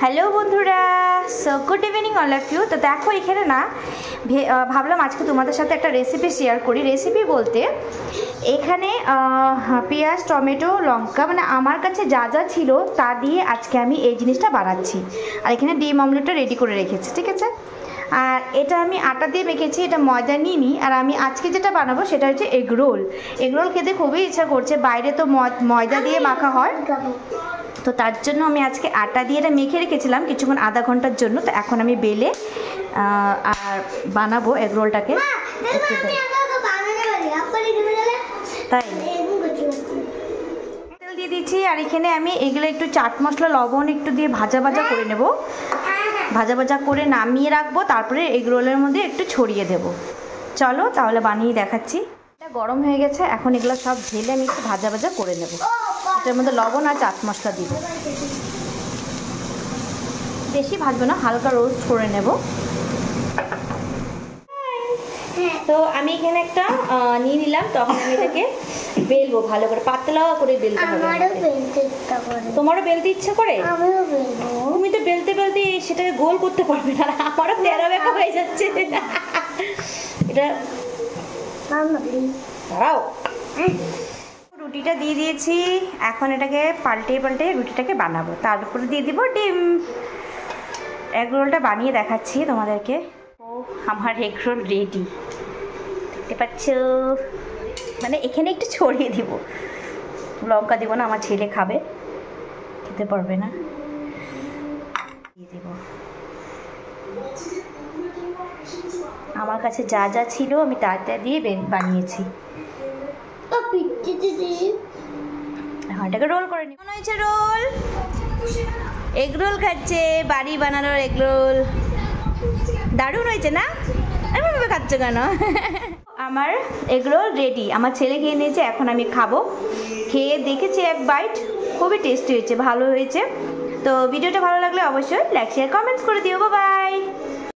Hello বন্ধুরা, so good evening all of you. তো দেখো এখানে না ভাবলাম আজকে তোমাদের সাথে একটা রেসিপি শেয়ার করি। রেসিপি বলতে এখানে পেঁয়াজ, টমেটো, লঙ্কা মানে আমার কাছে যা যা ছিল তা দিয়ে আজকে আমি এই জিনিসটা বানাচ্ছি। আর এখানে ডিম অমলেটটা রেডি করে রেখেছি, ঠিক আছে। আর এটা আমি আটা দিয়ে মেখেছি, এটা ময়দা নিইনি। আর আমি আজকে যেটা বানাবো সেটা হচ্ছে এগ রোল। এগ রোল খেতে খুবই ইচ্ছা করছে, বাইরে তো ময়দা দিয়ে মাখা হয়, তো তার জন্য আমি আজকে আটা দিয়ে এটা মেখে রেখেছিলাম কিছুক্ষণ, আধা ঘন্টার জন্য। তো এখন আমি বেলে আর বানাবো এগ রোলটাকে। তাই তেল দিয়ে দিচ্ছি, আর এখানে আমি এগুলো একটু চাট মশলা, লবণ একটু দিয়ে ভাজা ভাজা করে নেব। ভাজা ভাজা করে নামিয়ে রাখবো, তারপরে এগ রোলের মধ্যে একটু ছড়িয়ে দেব। চলো তাহলে বানিয়ে দেখাচ্ছি। এটা গরম হয়ে গেছে, এখন এগুলো সব ঢেলে আমি একটু ভাজা ভাজা করে নেব। এটার মধ্যে লবণ আর চাট মশলা দিব। বেশি ভাজবো না, হালকা রোস্ট করে নেব। তো আমি এখানে একটা নিয়ে নিলাম, তখন আমি এটাকে বেলবো ভালো করে, পাতলা করে বেলতে হবে। তোমারও বেলতে ইচ্ছা করে? তুমি তো বেলতে বেলতে সেটাকে গোল করতে পারবে না, আমারও তেরা বেঁকা হয়ে যাচ্ছে। এটা দাঁড়াও, রুটিটা দিয়ে দিয়েছি, এখন এটাকে পাল্টে পাল্টে রুটিটাকে বানাবো। তার উপরে দিয়ে দিব ডিম। এগ রোলটা বানিয়ে দেখাচ্ছি তোমাদেরকে। ও আমার এগ রোল রেডি, দেখতে পাচ্ছ। মানে এখানে একটু ছড়িয়ে দিব, লঙ্কা দিব না, আমার ছেলে খাবে, খেতে পারবে না। দিয়ে দিব। আমার কাছে যা যা ছিল আমি তাটা দিয়ে বানিয়েছি। এখন এটাকে রোল করে নিই। মনে হয়েছে রোল, এগ রোল খাচ্ছে, বাড়ি বানানো এগ রোল। দারুণ হয়েছে না? এমনভাবে খাচ্ছ কেন? আমার এগ রোল রেডি, আমার ছেলে খেয়ে নিয়েছে, এখন আমি খাবো। খেয়ে দেখেছি এক বাইট, খুবই টেস্টি হয়েছে, ভালো হয়েছে। তো ভিডিওটা ভালো লাগলে অবশ্যই লাইক, শেয়ার, কমেন্টস করে দিও। বাই।